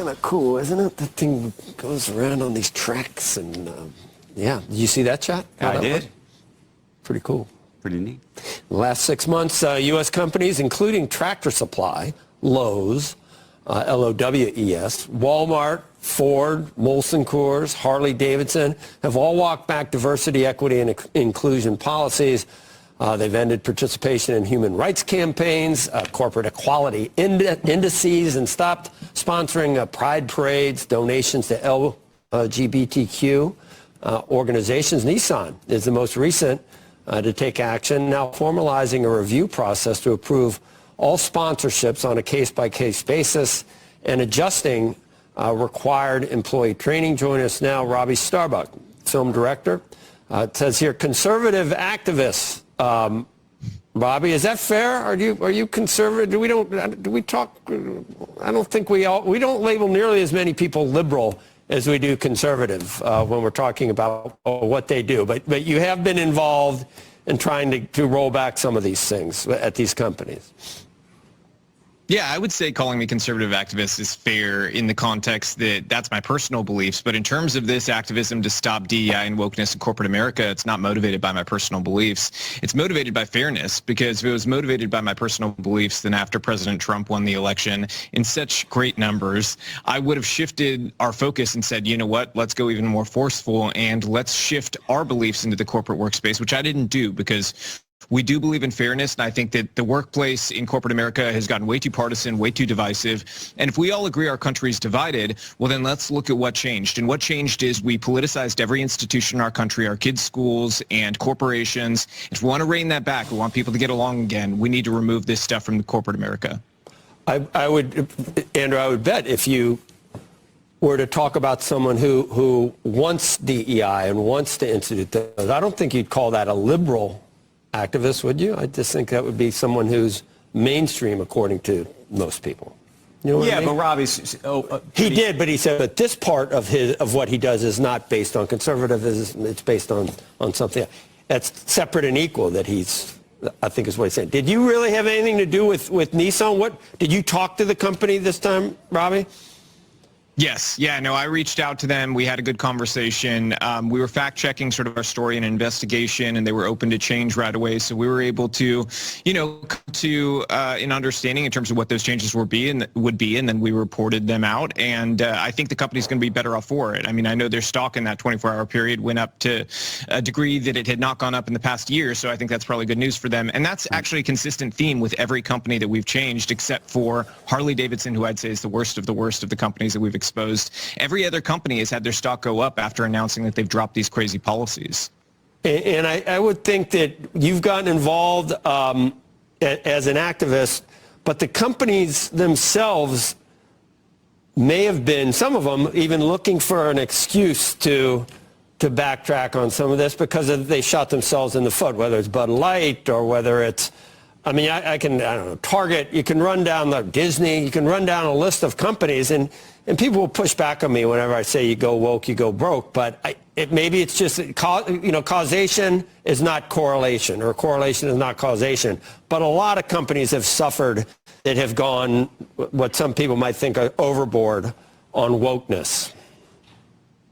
kind of cool, isn't it? That thing goes around on these tracks, and yeah. Did you see that shot? I did. Pretty cool. Pretty neat. The last 6 months, U.S. companies, including Tractor Supply, Lowe's, L-O-W-E-S, Walmart, Ford, Molson Coors, Harley-Davidson, have all walked back diversity, equity, and inclusion policies. They've ended participation in human rights campaigns, corporate equality indices, and stopped sponsoring pride parades, donations to LGBTQ organizations. Nissan is the most recent to take action, now formalizing a review process to approve all sponsorships on a case-by-case basis and adjusting required employee training. Joining us now, Robby Starbuck, film director. It says here, conservative activists. Robby, is that fair? Are you conservative? We don't label nearly as many people liberal as we do conservative when we're talking about what they do. But you have been involved in trying to roll back some of these things at these companies. Yeah, I would say calling me conservative activist is fair in the context that that's my personal beliefs. But in terms of this activism to stop DEI and wokeness in corporate America, it's not motivated by my personal beliefs. It's motivated by fairness, because if it was motivated by my personal beliefs, then after President Trump won the election in such great numbers, I would have shifted our focus and said, you know what, let's go even more forceful and let's shift our beliefs into the corporate workspace, which I didn't do because we do believe in fairness, and I think that the workplace in corporate America has gotten way too partisan, way too divisive. And if we all agree our country is divided, well, then let's look at what changed. And what changed is we politicized every institution in our country, our kids' schools and corporations. If we want to rein that back, we want people to get along again, we need to remove this stuff from the corporate America. I would, Andrew, I would bet if you were to talk about someone who wants DEI and wants to institute those, I don't think you'd call that a liberal activist, would you? I just think that would be someone who's mainstream, according to most people. You know what I mean? But Robby's... he did, but he said that this part of what he does is not based on conservatism. It's based on something that's separate and equal. That I think is what he's saying. Did you really have anything to do with Nissan? What did you talk to the company this time, Robby? Yes. Yeah, no, I reached out to them. We had a good conversation. We were fact-checking sort of our story and investigation, and they were open to change right away. So we were able to, come to an understanding in terms of what those changes would be, and then we reported them out. And I think the company's going to be better off for it. I mean, I know their stock in that 24-hour period went up to a degree that it had not gone up in the past year. So I think that's probably good news for them. And that's actually a consistent theme with every company that we've changed, except for Harley-Davidson, who I'd say is the worst of the companies that we've exposed. Every other company has had their stock go up after announcing that they've dropped these crazy policies. And I would think that you've gotten involved as an activist, but the companies themselves may have been, some of them, even looking for an excuse to backtrack on some of this because they shot themselves in the foot, whether it's Bud Light or whether it's, I don't know, Target, you can run down Disney, you can run down a list of companies, and people will push back on me whenever I say you go woke, you go broke, but maybe it's just, causation is not correlation, or correlation is not causation, but a lot of companies have suffered that have gone, what some people might think are overboard on wokeness.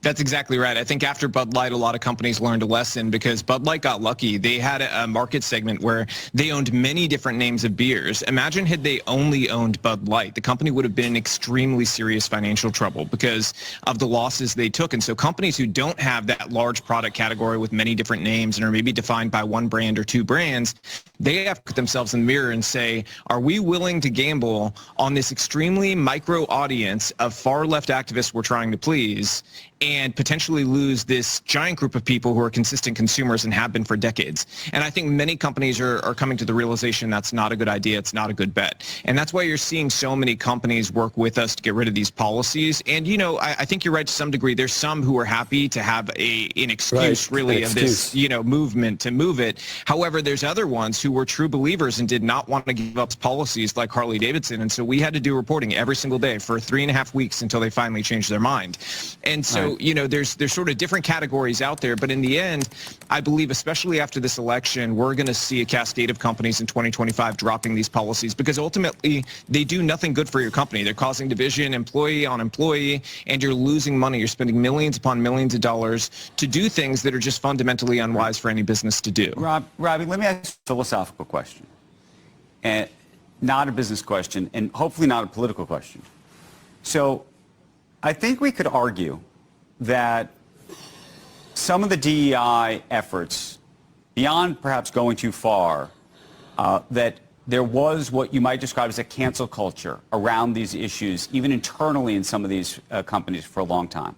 That's exactly right. I think after Bud Light, a lot of companies learned a lesson because Bud Light got lucky. They had a market segment where they owned many different names of beers. Imagine had they only owned Bud Light. The company would have been in extremely serious financial trouble because of the losses they took. And so companies who don't have that large product category with many different names and are maybe defined by one brand or two brands, they have to put themselves in the mirror and say, are we willing to gamble on this extremely micro audience of far left activists we're trying to please and potentially lose this giant group of people who are consistent consumers and have been for decades? And I think many companies are coming to the realization that's not a good idea. It's not a good bet. And that's why you're seeing so many companies work with us to get rid of these policies. And, I think you're right to some degree. There's some who are happy to have an excuse, really, of this, movement to move it. However, there's other ones who were true believers and did not want to give up policies like Harley-Davidson. And so we had to do reporting every single day for 3.5 weeks until they finally changed their mind. And so, there's sort of different categories out there. But in the end, I believe, especially after this election, we're going to see a cascade of companies in 2025 dropping these policies because ultimately they do nothing good for your company. They're causing division, employee on employee, and you're losing money. You're spending millions upon millions of dollars to do things that are just fundamentally unwise for any business to do. Robby, let me ask a philosophical question, and not a business question, and hopefully not a political question. So I think we could argue that some of the DEI efforts, beyond perhaps going too far, that there was what you might describe as a cancel culture around these issues, even internally in some of these companies for a long time.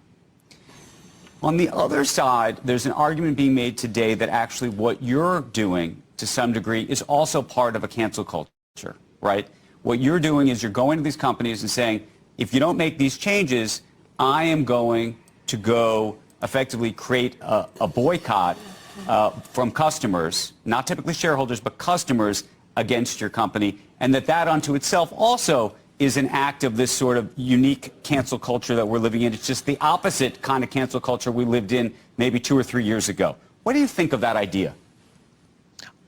On the other side, there's an argument being made today that actually what you're doing to some degree is also part of a cancel culture, right? What you're doing is you're going to these companies and saying, if you don't make these changes, I am going to go effectively create a boycott from customers, not typically shareholders, but customers against your company, and that unto itself also is an act of this sort of unique cancel culture that we're living in. It's just the opposite kind of cancel culture we lived in maybe 2 or 3 years ago. What do you think of that idea?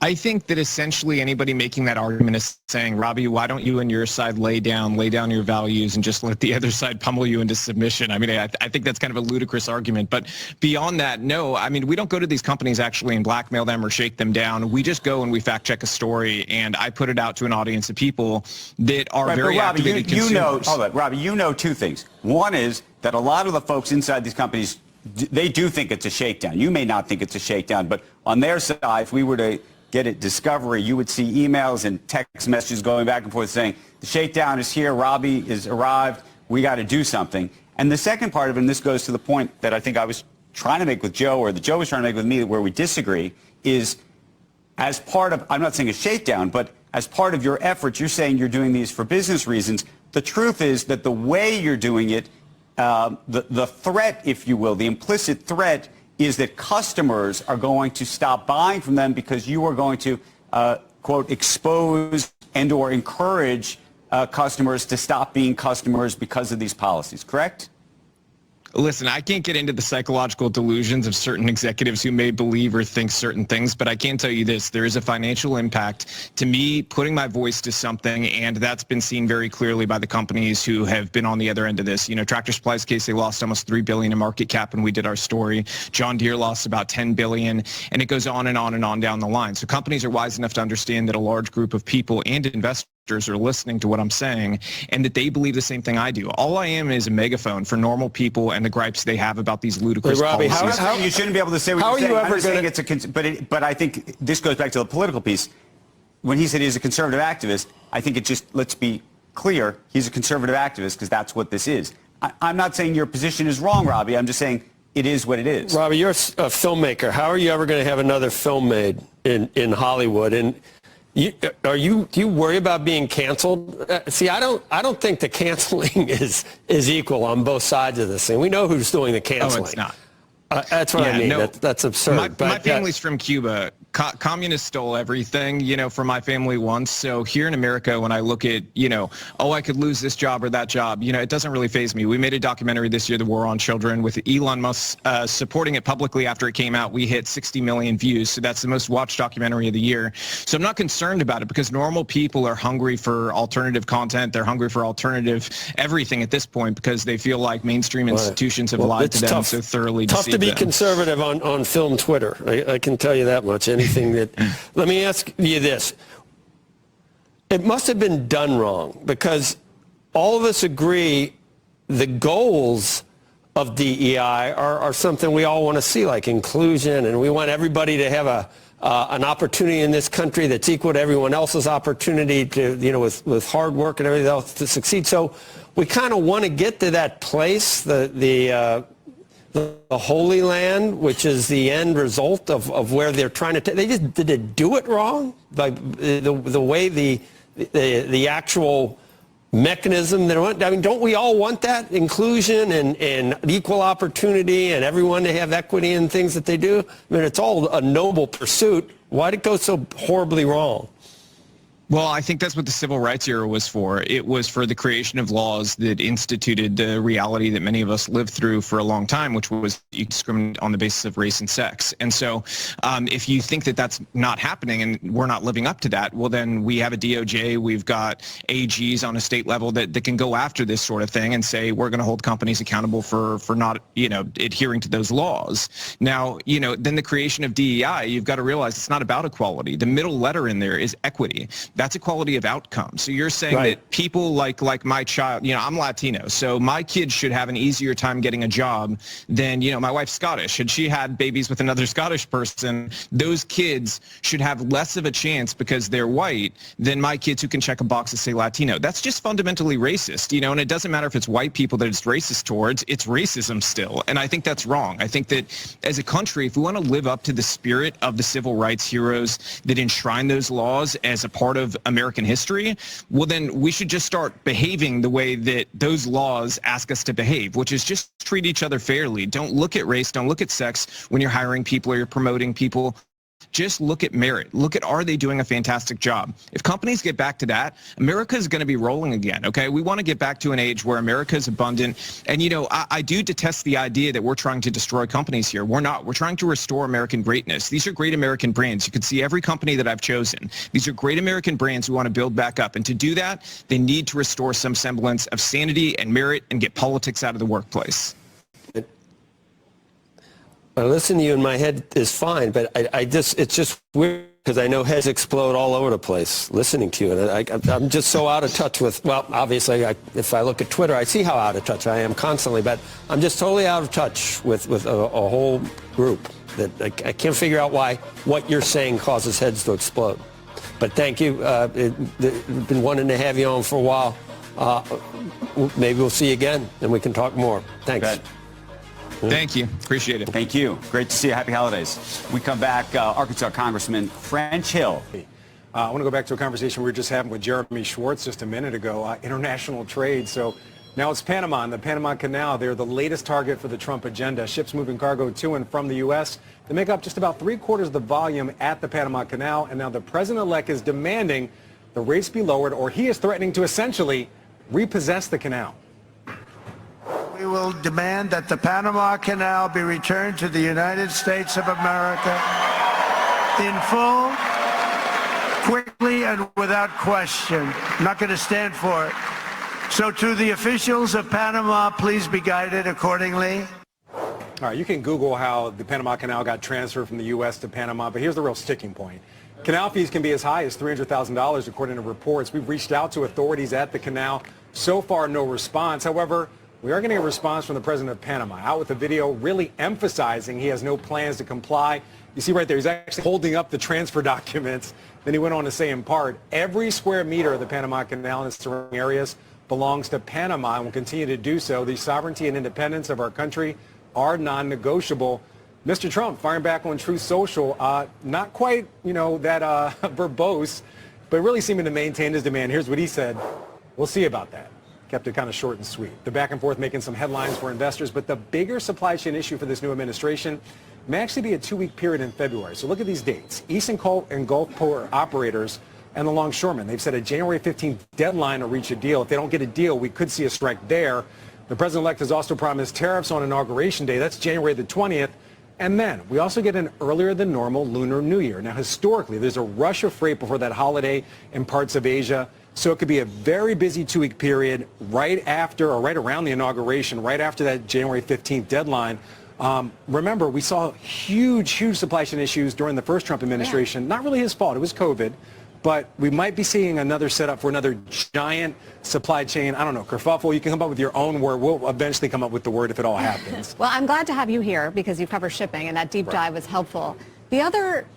I think that essentially anybody making that argument is saying, Robby, why don't you and your side lay down your values and just let the other side pummel you into submission? I mean, I think that's kind of a ludicrous argument. But beyond that, no, I mean, we don't go to these companies actually and blackmail them or shake them down. We just go and we fact check a story, and I put it out to an audience of people that are very activated consumers. Robby, you know two things. One is that a lot of the folks inside these companies, they do think it's a shakedown. You may not think it's a shakedown, but on their side, if we were to get at Discovery, you would see emails and text messages going back and forth saying, the shakedown is here, Robby has arrived, we got to do something. And the second part of it, and this goes to the point that I think I was trying to make with Joe, or that Joe was trying to make with me, where we disagree, is as part of, I'm not saying a shakedown, but as part of your efforts, you're saying you're doing these for business reasons. The truth is that the way you're doing it, the threat, if you will, the implicit threat is that customers are going to stop buying from them because you are going to, quote, expose and or encourage customers to stop being customers because of these policies, correct? Listen, I can't get into the psychological delusions of certain executives who may believe or think certain things, but I can tell you this. There is a financial impact to me putting my voice to something, and that's been seen very clearly by the companies who have been on the other end of this. You know, Tractor Supply's case, they lost almost $3 billion in market cap when we did our story. John Deere lost about $10 billion, and it goes on and on and on down the line. So companies are wise enough to understand that a large group of people and investors are listening to what I'm saying, and that they believe the same thing I do. All I am is a megaphone for normal people and the gripes they have about these ludicrous Robby, policies. How you shouldn't be able to say what how you're are saying. you ever going to... But I think this goes back to the political piece. When he said he's a conservative activist, I think it just, let's be clear, he's a conservative activist because that's what this is. I'm not saying your position is wrong, Robby. I'm just saying it is what it is. Robby, you're a filmmaker. How are you ever going to have another film made in Hollywood? And do you worry about being canceled? See, I don't think the canceling is equal on both sides of this thing. We know who's doing the canceling. Oh, it's not. That's what I mean. No, that's absurd. My family's from Cuba. Communists stole everything, from my family once. So here in America, when I look at, I could lose this job or that job, it doesn't really faze me. We made a documentary this year, The War on Children, with Elon Musk supporting it publicly after it came out. We hit 60 million views. So that's the most watched documentary of the year. So I'm not concerned about it because normal people are hungry for alternative content. They're hungry for alternative everything at this point because they feel like mainstream institutions have lied to them so thoroughly. Tough to be conservative on film Twitter. I can tell you that much. Let me ask you this. It must have been done wrong because all of us agree the goals of DEI are something we all want to see, like inclusion, and we want everybody to have an opportunity in this country that's equal to everyone else's opportunity to, with hard work and everything else to succeed. So we kind of want to get to that place, the Holy Land, which is the end result of where they're trying to take. Did they do it wrong? Like the way the actual mechanism they want. I mean, don't we all want that inclusion and equal opportunity and everyone to have equity in things that they do? I mean, it's all a noble pursuit. Why did it go so horribly wrong? Well, I think that's what the civil rights era was for. It was for the creation of laws that instituted the reality that many of us lived through for a long time, which was you discriminate on the basis of race and sex. And so if you think that that's not happening and we're not living up to that, well, then we have a DOJ, we've got AGs on a state level that can go after this sort of thing and say we're going to hold companies accountable for not, adhering to those laws. Now, then the creation of DEI, you've got to realize it's not about equality. The middle letter in there is equity. That's equality of outcome. So you're saying that people like my child, I'm Latino, so my kids should have an easier time getting a job than, my wife's Scottish, and she had babies with another Scottish person. Those kids should have less of a chance because they're white than my kids who can check a box and say Latino. That's just fundamentally racist, and it doesn't matter if it's white people that it's racist towards, it's racism still. And I think that's wrong. I think that as a country, if we want to live up to the spirit of the civil rights heroes that enshrine those laws as a part of American history, well, then we should just start behaving the way that those laws ask us to behave, which is just treat each other fairly. Don't look at race, don't look at sex when you're hiring people or you're promoting people. Just look at merit. Look at, are they doing a fantastic job? If companies get back to that, America is going to be rolling again, okay? We want to get back to an age where America is abundant. And, I do detest the idea that we're trying to destroy companies here. We're not. We're trying to restore American greatness. These are great American brands. You can see every company that I've chosen. These are great American brands we want to build back up. And to do that, they need to restore some semblance of sanity and merit and get politics out of the workplace. I listen to you and my head is fine, but it's just weird because I know heads explode all over the place listening to you. And I'm just so out of touch with, well, obviously, if I look at Twitter, I see how out of touch I am constantly, but I'm just totally out of touch with a whole group that I can't figure out why what you're saying causes heads to explode. But thank you. It's been wanting to have you on for a while. Maybe we'll see you again and we can talk more. Thanks. Thank you. Appreciate it. Thank you. Great to see you. Happy holidays. We come back, Arkansas Congressman French Hill. I want to go back to a conversation we were just having with Jeremy Schwartz just a minute ago, international trade. So now it's Panama and the Panama Canal. They're the latest target for the Trump agenda. Ships moving cargo to and from the U.S. They make up just about 3/4 of the volume at the Panama Canal. And now the president-elect is demanding the rates be lowered, or he is threatening to essentially repossess the canal. We will demand that the Panama Canal be returned to the United States of America in full, quickly, and without question. I'm not going to stand for it. So to the officials of Panama, please be guided accordingly. All right, you can Google how the Panama Canal got transferred from the U.S. to Panama, but here's the real sticking point. Canal fees can be as high as $300,000, according to reports. We've reached out to authorities at the canal. So far, no response. However, we are getting a response from the president of Panama, out with a video really emphasizing he has no plans to comply. You see right there, he's actually holding up the transfer documents. Then he went on to say, in part, every square meter of the Panama Canal and its surrounding areas belongs to Panama and will continue to do so. The sovereignty and independence of our country are non-negotiable. Mr. Trump firing back on Truth Social, not quite, that verbose, but really seeming to maintain his demand. Here's what he said. We'll see about that. Kept it kind of short and sweet. The back and forth making some headlines for investors, but the bigger supply chain issue for this new administration may actually be a 2-week period in February. So look at these dates. East and Gulf port operators and the longshoremen, they've set a January 15th deadline to reach a deal. If they don't get a deal, we could see a strike there. The president-elect has also promised tariffs on Inauguration Day. That's January the 20th. And then we also get an earlier than normal Lunar New Year. Now, historically, there's a rush of freight before that holiday in parts of Asia. So it could be a very busy 2-week period right after or right around the inauguration, right after that January 15th deadline. Remember, we saw huge supply chain issues during the first Trump administration. Yeah. Not really his fault. It was COVID. But we might be seeing another setup for another giant supply chain, I don't know, kerfuffle. You can come up with your own word. We'll eventually come up with the word if it all happens. Well, I'm glad to have you here because you cover shipping, and that deep dive was helpful. The other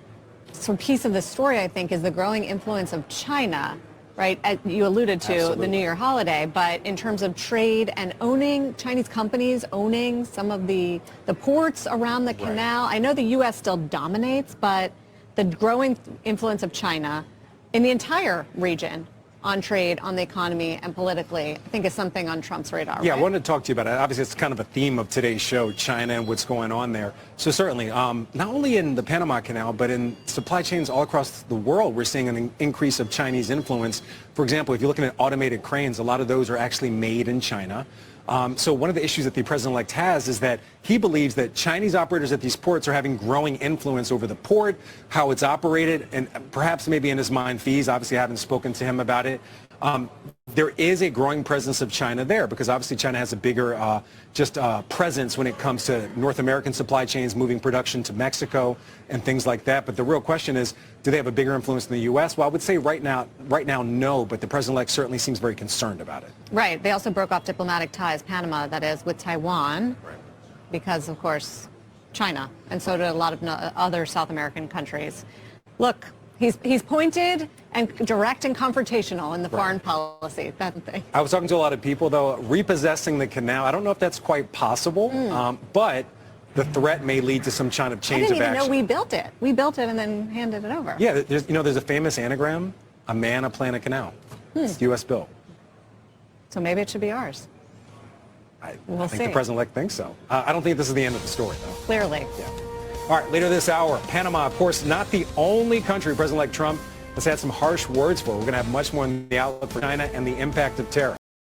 piece of the story, I think, is the growing influence of China. Right, you alluded to Absolutely. The New Year holiday, but in terms of trade and owning, Chinese companies owning some of the ports around the canal, I know the U.S. still dominates, but the growing influence of China in the entire region on trade, on the economy, and politically, I think is something on Trump's radar. Yeah, right? I wanted to talk to you about it. Obviously, it's kind of a theme of today's show, China and what's going on there. So certainly, not only in the Panama Canal, but in supply chains all across the world, we're seeing an increase of Chinese influence. For example, if you're looking at automated cranes, a lot of those are actually made in China. So one of the issues that the president-elect has is that he believes that Chinese operators at these ports are having growing influence over the port, how it's operated, and perhaps maybe in his mind fees. Obviously, I haven't spoken to him about it. There is a growing presence of China there because obviously China has a bigger presence when it comes to North American supply chains, moving production to Mexico and things like that. But the real question is, do they have a bigger influence in the U.S.? Well, I would say right now, no, but the president-elect certainly seems very concerned about it. Right. They also broke off diplomatic ties, Panama, that is, with Taiwan, because, of course, China, and so did a lot of other South American countries. Look, he's pointed and direct and confrontational in the foreign policy. That's the thing. I was talking to a lot of people, though, repossessing the canal. I don't know if that's quite possible, but the threat may lead to some kind of change of action. I didn't even know we built it. We built it and then handed it over. Yeah, there's a famous anagram, a man, a plan, a canal. It's U.S. built. So maybe it should be ours. I We'll think see. the president-elect thinks so. I don't think this is the end of the story, though. Clearly. Yeah. All right, later this hour, Panama, of course, not the only country President-elect Trump has had some harsh words for. We're going to have much more in the outlook for China and the impact of tariffs.